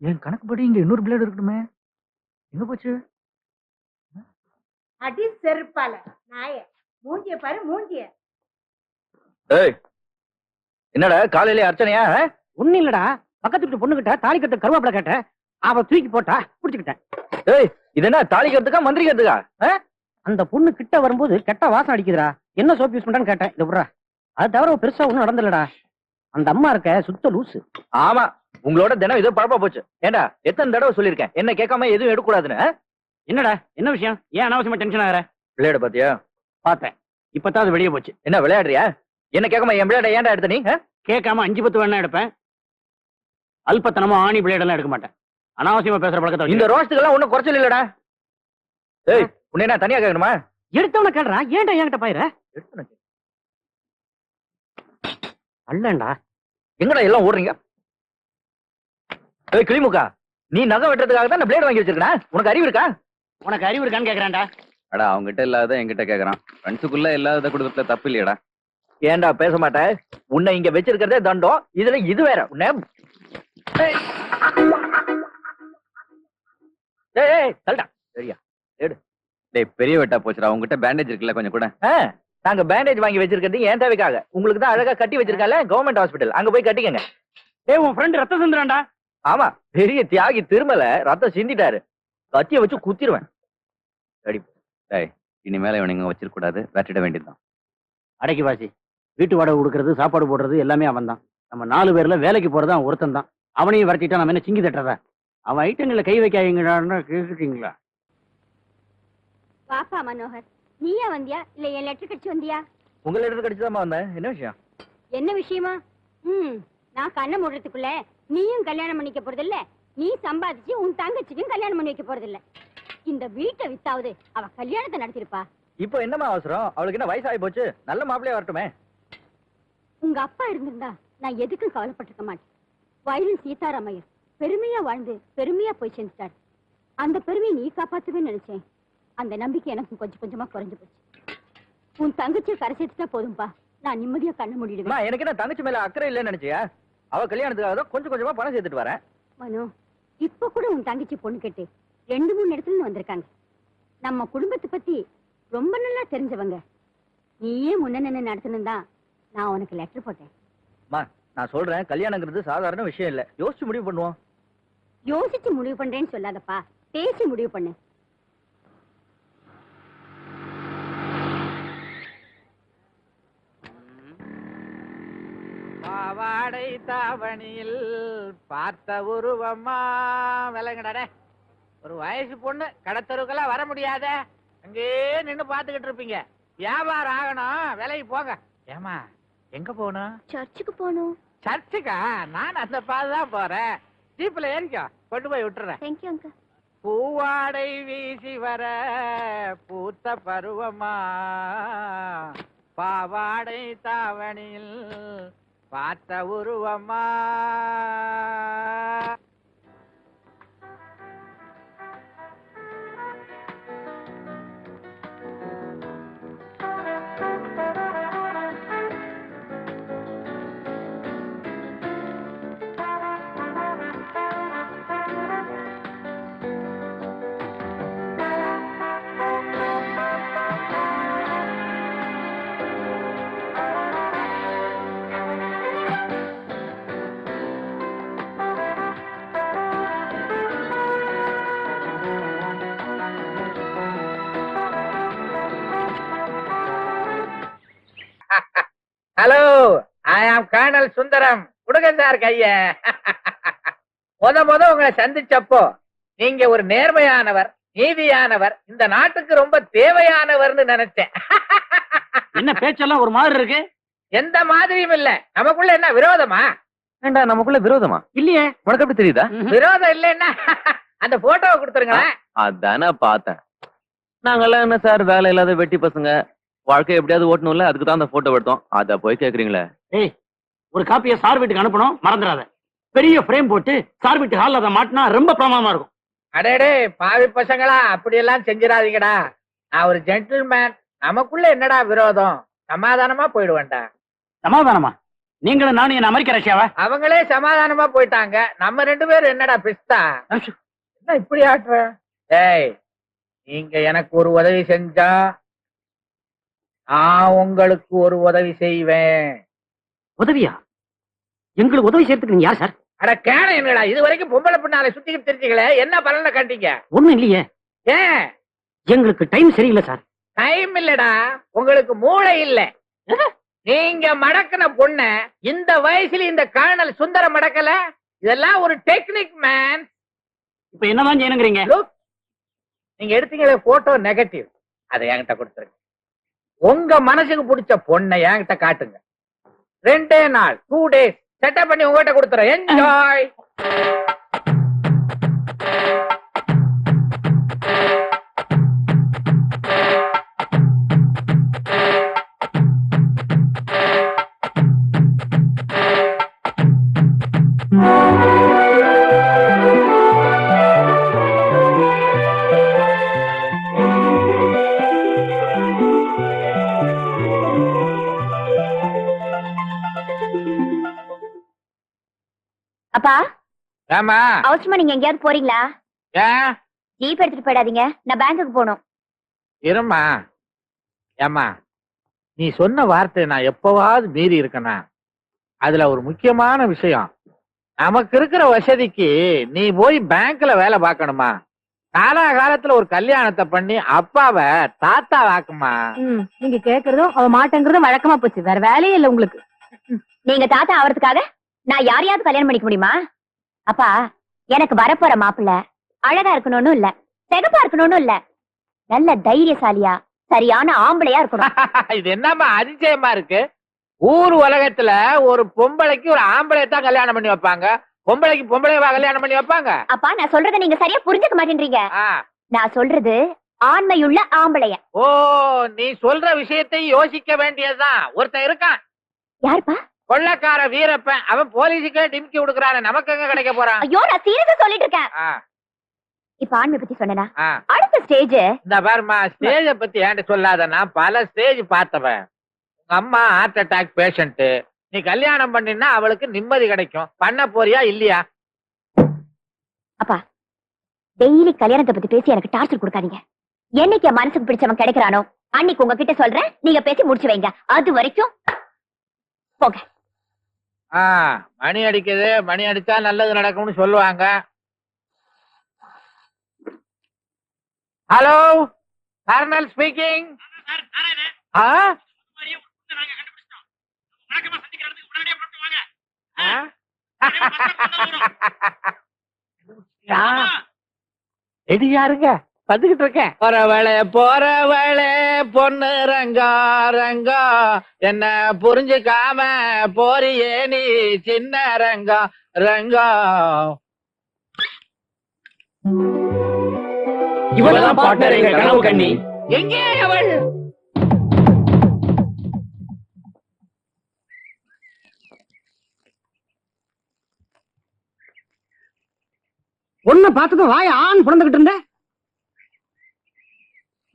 என் கணக்குப்படி இங்க இன்னொரு பிளேடு இருக்கணுமே, எங்க போச்சு? அடி செருப்பால நாய, மூஞ்சிய பாரு மூஞ்சிய. என்னடா காலையில அர்ச்சனையா? ஒண்ணு இல்லடா, பக்கத்து வீட்டு பொண்ணு கிட்ட தாலி கட்ட கருவாப்பில கேட்ட, அவ தூக்கி போட்டா புடிச்சுக்கிட்டேன். இது என்ன தாளிக்கிறதுக்கா மந்திரிக்கிறதுக்கா? அந்த பொண்ணு கிட்ட வரும்போது கெட்ட வாசம் அடிக்குதுடா, என்ன சோப் யூஸ் பண்றான்னு கேட்டேன். இது விடுறா, அது தவிர பெருசா ஒண்ணும் நடந்துலடா. அந்த அம்மா இருக்க சுத்த லூசு. ஆமா, உங்களோட தினம் ஏதோ பழப்பா போச்சு. ஏண்டா எத்தனை தடவை சொல்லிருக்கேன் என்ன கேட்காம எதுவும் எடுக்கூடாதுன்னு. என்னடா என்ன விஷயம்? ஏன் அனாவசியமா டென்ஷன் ஆகுற? விளையாட பாத்தியா? பார்த்தேன், இப்பதான் அது வெளியே போச்சு. என்ன விளையாடுறியா? என்ன கேட்காம என் விளையாட ஏன்டா எடுத்த நீ? கேட்காம 5-10 வேணா எடுப்பேன், அல்பத்தனமா ஆணி பிளேட் எல்லாம் எடுக்க மாட்டேன். அனாவசியமா பேசுற பழக்கத்தை இந்த ரோஸ்ட்டுக்கெல்லாம் ஒன்னும் குறைச்சல் இல்லடா. உன்னை என்ன தனியா கேட்கணுமா? எடுத்தவன கேடுறா, ஏன்டா என்கிட்ட பாயிர? அல்லண்டா, எங்கடா எல்லாம் ஓடுறீங்க? கிளிமுக்கா, நீ நகை வெட்டுறதுக்காக தான் பிளேட் வாங்கி வச்சிருக்கா? உனக்கு அறிவு இருக்கா? உனக்கு அறிவு இருக்கான்னு கேக்குறான்டா. அடா அவங்ககிட்ட இல்லாத என்கிட்ட கேக்குறான். ஃப்ரெண்ட்ஸுக்குள்ள இல்லாத கொடுக்கறதுல தப்பு இல்லையடா. ஏன்டா பேச மாட்டேன்? உன்னை இங்க வச்சிருக்கிறதே தண்டம், இதுல இது வேற. உன்னை சரியா எடு. டேய் பெரிய வெட்டா போச்சுடா, உங்ககிட்ட பேண்டேஜ் இருக்குல்ல, கொஞ்சம் கூட. நாங்க பேண்டேஜ் வாங்கி வச்சிருக்கிறது ஏன் தேவைக்காக? உங்களுக்கு தான் அழகா கட்டி வச்சிருக்கால கவர்மெண்ட் ஹாஸ்பிட்டல், அங்க போய் கட்டிக்கங்க. உன் ஃப்ரெண்ட் ரத்த சிந்துறான்டா. ஆமா, பெரிய தியாகி திருமல ரத்தம் சிந்திட்டாரு. கத்திய வச்சு குத்திடுவேன். டேய் இனிமேல இவனுங்க வச்சிருக்க கூடாது, வெட்டிட வேண்டியதுதான். அடைக்கி வாசி, வீட்டு வாடகை கொடுக்கறது, சாப்பாடு போடுறது எல்லாமே அவன் தான். நம்ம 4 பேர்ல வேலைக்கு போறது அவன் ஒருத்தன் தான். அவனையும் வரட்டிட்டா நம்ம என்ன சிங்கி தட்டுறதா? அவன் ஐட்டங்களை கை வைக்காதீங்கடான்னு கேட்டுட்டீங்களா? வாப்பா மனோகர், நீயா வந்தியா இல்ல என் லெட்டர் கடிச்சு வந்தியா? உங்க லெட்டர் கடிச்சுதான் வந்தேன். என்ன விஷயம்? என்ன விஷயமா? நான் கண்ணை மூடுறதுக்குள்ள நீயும் கல்யாணம் பண்ணிக்க போறதில்ல, நீ சம்பாதிச்சு உன் தங்கச்சிக்கும் கல்யாணம் பண்ணி வைக்க போறதில்ல. இந்த வீட்டை வித்தாவது அவ கல்யாணத்தை நடத்திருப்பா. இப்போ என்னமா அவசரம்? அவளுக்கு என்ன வயசாகி போச்சு? நல்ல மாப்பிள்ளையா வரட்டுமே. உங்க அப்பா இருந்திருந்தா நான் எதுக்கும் கவலைப்பட்டிருக்க மாட்டேன். வயலின் சீதாராமையர் பெருமையா வாழ்ந்து பெருமையா போய் சேர்ந்துட்டாரு. அந்த பெருமையை நீ காப்பாத்துவேன்னு நினைச்சேன். அந்த நம்பிக்கை எனக்கு கொஞ்சம் கொஞ்சமா குறைஞ்சு போச்சு. உன் தங்கச்சியை கரை சேர்த்துட்டா போதும்பா, நான் நிம்மதியா கண்ண மூடிடுவேன். எனக்கு என்ன தங்கச்சி மேல அக்கறை இல்லைன்னு நினைச்சியா? அவ கல்யாணத்துக்காக தான் கொஞ்சம் கொஞ்சமா பணம் சேர்த்துட்டு வரேன். மனோ, இப்ப கூட உன் தங்கச்சி பொண்ணு கேட்டு 2-3 இடத்துல வந்திருக்காங்க. நம்ம குடும்பத்தை பத்தி ரொம்ப நல்லா தெரிஞ்சவங்க. நீயே முன்ன நடத்தணும் தான் நான் உனக்கு லெட்டர் போட்டேன். நான் சொல்றேன், கல்யாணங்கிறது சாதாரண விஷயம் இல்ல. யோசிச்சு முடிவு பண்ணுவோம். யோசிச்சு முடிவு பண்றேன்னு சொல்லாதப்பா, பேசி முடிவு பண்ணு. பாவாடை தாவணியில் பார்த்த உருவமா விலங்கடே. ஒரு வயசு பொண்ணு கடத்தருக்கெல்லாம் வர முடியாத, அங்கே நின்னு பாத்துக்கிட்டு இருப்பீங்க. வியாபாரம் ஆகணும், விலைக்கு போங்க. ஏமா எங்க போகணும்? சர்ச்சுக்கு போகணும். சர்ச்சுக்கா? நான் அந்த பாதுதான் போறேன். ஜீப்ல ஏறிக்கோ, கொண்டு போய் விட்டுறேன். Thank you uncle. பூவாடை வீசி வர பூத்த பருவமா பாவாடை தாவணியில் பார்த்த உருவமா. ஹலோ, ஐ ஆம் கர்னல் சுந்தரம். கொடுங்க சார் கைய. முத உங்களை சந்திச்சப்போ நீங்க ஒரு நேர்மையானவர், நீதியானவர், இந்த நாட்டுக்கு ரொம்ப தேவையானவர்னு நினைச்சேன். என்ன பேச்செல்லாம் ஒரு மாதிரி இருக்கு? எந்த மாதிரியும் இல்ல. நமக்குள்ள என்ன விரோதமா? ஏண்டா நமக்குள்ள விரோதமா? இல்லையே. உனக்கு எப்படி தெரியுதா? விரோதம் இல்லைன்னா அந்த போட்டோவை கொடுத்துருங்களேன். அதானே பார்த்தேன். நாங்கெல்லாம் என்ன சார் வேலை இல்லாத வெட்டி பசங்க? வாழ்க்கை எப்படியாவது ஓட்டணும்ல, அதுக்கு தான் அந்த போட்டோ எடுத்தோம். அத போய் கேக்குறீங்களே. ஏய், ஒரு காப்பியை சார் வீட்டுக்கு அனுப்பணும், மறந்துடாத. பெரிய ஃப்ரேம் போட்டு சார் வீட்டு ஹால்ல அதை மாட்டினா ரொம்ப பிரமாதமா இருக்கும். அடேடே பாவி பசங்களா, அப்படி எல்லாம் செஞ்சிடாதீங்கடா. நான் ஒரு ஜென்டில்மேன். நமக்குள்ள என்னடா விரோதம்? சமாதானமா போயிடுவேன்டா. சமாதானமா? நீங்களும் நானும் என்ன அமெரிக்க ரஷ்யாவா? அவங்களே சமாதானமா போயிட்டாங்க, நம்ம 2 பேரும் என்னடா பிஸ்தா? என்ன இப்படி ஆட்டுற? டேய், நீங்க எனக்கு ஒரு உதவி செஞ்சா நான் உங்களுக்கு ஒரு உதவி செய்வேன். உதவியா? எங்களுக்கு உதவி செய்யறதுக்கு நீங்க யார் சார்? அட கேன என்னடா, இது வரைக்கும் பொம்பளை பின்னால சுத்திக்கிட்டு தெரிஞ்சுங்களே, என்ன பலனை கண்டீங்க? ஒண்ணும் இல்லையே. ஏன்? எங்களுக்கு டைம் சரியில்லை சார். டைம் இல்லடா, உங்களுக்கு மூளை இல்ல. நீங்க மடக்கின பொண்ண இந்த வயசுல இந்த கர்னல் சுந்தர மடக்கல. இதெல்லாம் ஒரு டெக்னிக் மேன். இப்ப என்னதான் செய்யணுங்கிறீங்க? நீங்க எடுத்தீங்களே போட்டோ நெகட்டிவ், அதை என்கிட்ட கொடுத்துருங்க. உங்க மனசுக்கு பிடிச்ச பொண்ணை என்கிட்ட காட்டுங்க. 2 நாள் 2 days செட்டப் பண்ணி உங்ககிட்ட கொடுத்துறேன். என்ஜாய். அப்பா, ஏமா அவசரமா நீங்க எங்கேயாவது போறீங்களா? ஏன்? ஜீப் எடுத்துட்டு போயிடாதீங்க, நான் பேங்க்குக்கு போகணும். இருமா. ஏமா, நீ சொன்ன வார்த்தை நான் எப்பவாவது மீறி இருக்கனா? அதுல ஒரு முக்கியமான விஷயம், நமக்கு இருக்கிற வசதிக்கு நீ போய் பேங்க்ல வேலை பார்க்கணுமா? காலகாலத்துல ஒரு கல்யாணத்தை பண்ணி அப்பாவை தாத்தா வாக்குமா? நீங்க கேக்குறதும் அவ மாட்டேங்கிறதும் வழக்கமா போச்சு, வேற வேலையே இல்ல உங்களுக்கு. நீங்க தாத்தா ஆவறதுக்காக நான் யாரையாவது கல்யாணம் பண்ணிக்க முடியுமா? அப்பா, எனக்கு வரப்போற மாப்பிள்ள அழகா இருக்கணும்னு இல்ல, செகப்பா இருக்கணும்னு இல்ல, நல்ல தைரியசாலியா சரியான ஆம்பளையா இருக்கணும். இது என்னமா அதிசயமா இருக்கு? ஊர் உலகத்துல ஒரு பொம்பளைக்கு ஒரு ஆம்பளை தான் கல்யாணம் பண்ணி வைப்பாங்க, பொம்பளைக்கு பொம்பளைவா கல்யாணம் பண்ணி வைப்பாங்க? அப்பா, நான் சொல்றதை நீங்க சரியா புரிஞ்சுக்க மாட்டேன்றீங்க. ஆ. நான் சொல்றது ஆண்மையுள்ள ஆம்பளைய. ஓ, நீ சொல்ற விஷயத்தை யோசிக்க வேண்டியதுதான். ஒருத்தன் இருக்கான், யாருப்பா? கொள்ளக்கார வீரப்பன். அவன் போலீஸுக்கே டிமிக்கி கொடுக்கறானே, நமக்கு எங்க கிடைக்க போறான்? ஐயோ, நான் சீரியஸா சொல்லிட்டு இருக்கேன். ஆ, இப்ப ஆண்மை பத்தி சொன்னா ஆ. அடுத்த ஸ்டேஜ். இந்த பாருமா, ஸ்டேஜ பத்தி ஏன்ட்டு சொல்லாத, நான் பல ஸ்டேஜ் பார்த்தவன். உங்க அம்மா ஹார்ட் அட்டாக் பேஷண்ட், நீ கல்யாணம் பண்ணினா அவளுக்கு நிம்மதி கிடைக்கும். பண்ண போறியா இல்லையா? அப்பா, டெய்லி கல்யாணத்தை பத்தி பேசி எனக்கு டார்ச்சர் கொடுக்காதீங்க. என்னைக்கு என் மனசுக்கு பிடிச்சவன் கிடைக்கிறானோ அன்னைக்கு உங்ககிட்ட சொல்றேன், நீங்க பேசி முடிச்சு வைங்க. அது வரைக்கும் போங்க. மணி அடிக்குது, மணி அடிச்சா நல்லது நடக்கும்னு சொல்லுவாங்க. Hello, kernel speaking. ரெடியாருங்க, வந்துகிட்டு இருக்கேன். போறவளே பொண்ணு ரங்கா ரங்கா, என்ன புரிஞ்சுக்காம போறியே நீ சின்ன ரங்கா ரங்கா. இவளதான் பார்ட்னர் எங்க கனவு கண்ணி. எங்கே அவள்? ஒண்ணு பார்த்ததும் வாய ஆண் புலந்துகிட்டு இருந்த.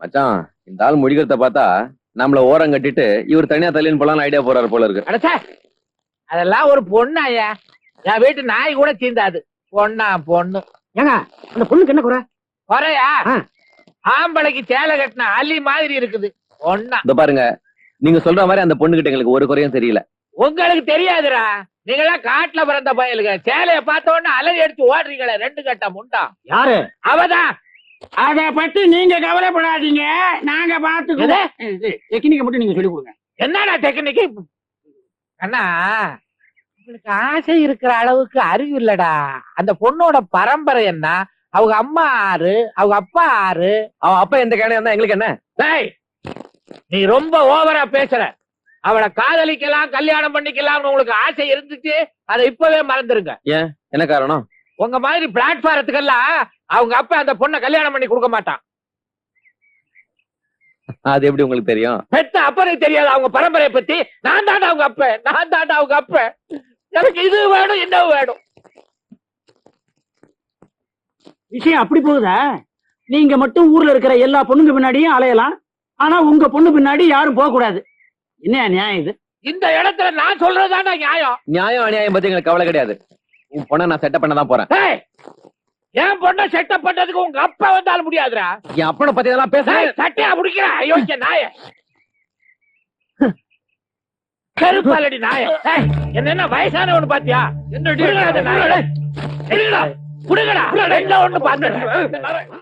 மச்சான், இந்த ஆள் முடிக்கிறத பார்த்தா நம்மள ஓரம் கட்டிட்டு இவர் தனியா தள்ளின்னு போலான்னு ஐடியா போறாரு போல இருக்கு. அடச்சே, அதெல்லாம் ஒரு பொண்ணு ஐயா. என் வீட்டு நாய் கூட தீந்தாது. பொண்ணா பொண்ணு? ஏங்க, அந்த பொண்ணுக்கு என்ன குறை? குறையா? ஆம்பளைக்கு சேலை கட்டின அலி மாதிரி இருக்குது. பொண்ணா? இந்த பாருங்க, நீங்க சொல்ற மாதிரி அந்த பொண்ணுகிட்ட எங்களுக்கு ஒரு குறையும் தெரியல. உங்களுக்கு தெரியாதுடா, நீங்களாம் காட்டுல பிறந்த பயலுங்க. சேலைய பார்த்த உடனே அலறி அடிச்சு ஓடுறீங்களே, 2 கட்ட முண்டா. யாரு? அவதான். அத பத்தி நீங்க கவலைப்படாதீங்க, நாங்க பாத்துக்கிறோம். டெக்னிக்க மட்டும் நீங்க சொல்லி கொடுங்க. என்னடா டெக்னிக்கு? அண்ணா, உங்களுக்கு ஆசை இருக்கிற அளவுக்கு அறிவு இல்லடா. அந்த பொண்ணோட பரம்பரை என்ன, அவங்க அம்மா ஆறு, அவங்க அப்பா ஆறு. அவன் அப்பா எந்த கேனையா இருந்தா எங்களுக்கு என்ன? டேய், நீ ரொம்ப ஓவரா பேசுற. அவளை காதலிக்கலாம், கல்யாணம் பண்ணிக்கலாம்னு உங்களுக்கு ஆசை இருந்துச்சு, அதை இப்பவே மறந்துருங்க. ஏன், என்ன காரணம்? உங்க மாதிரி பிளாட்பாரத்துக்கெல்லாம் அவங்க அப்பா அந்த பொண்ணை கல்யாணம் பண்ணி கொடுக்க மாட்டான். அது எப்படி உங்களுக்கு தெரியும்? பெத்த அப்பனுக்கு தெரியாது அவங்க பரம்பரையை பத்தி. நான் தாண்டா அவங்க அப்ப, நான் தாண்டா அவங்க அப்ப. எனக்கு இது வேணும், இன்னும் வேணும். விஷயம் அப்படி போகுதா? நீங்க மட்டும் ஊர்ல இருக்கிற எல்லா பொண்ணுங்க பின்னாடியும் அலையலாம், ஆனா உங்க பொண்ணு பின்னாடி யாரும் போக கூடாது. என்ன நியாயம் இது? இந்த இடத்துல நான் சொல்றதுதான்டா நியாயம். நியாயம் அநியாயம் பத்தி எங்களுக்கு கவலை கிடையாது. உன் பொண்ணை நான் செட்டப் பண்ண தான் போறேன். ஏய், என் பொண்ணை செட்டப் பண்றதுக்கு உங்க அப்பா வந்தாலும் முடியாதுடா. என் அப்பனை பத்தி இதெல்லாம் பேச ஏய், சட்டையா முடிக்கிறேன். அயோக்கிய நாய, கருப்பாலடி நாய. ஏய், என்ன வயசானவனு பாத்தியா? என்ன குடுங்கடா, குடுங்கடா, ஒண்ணு பாத்து.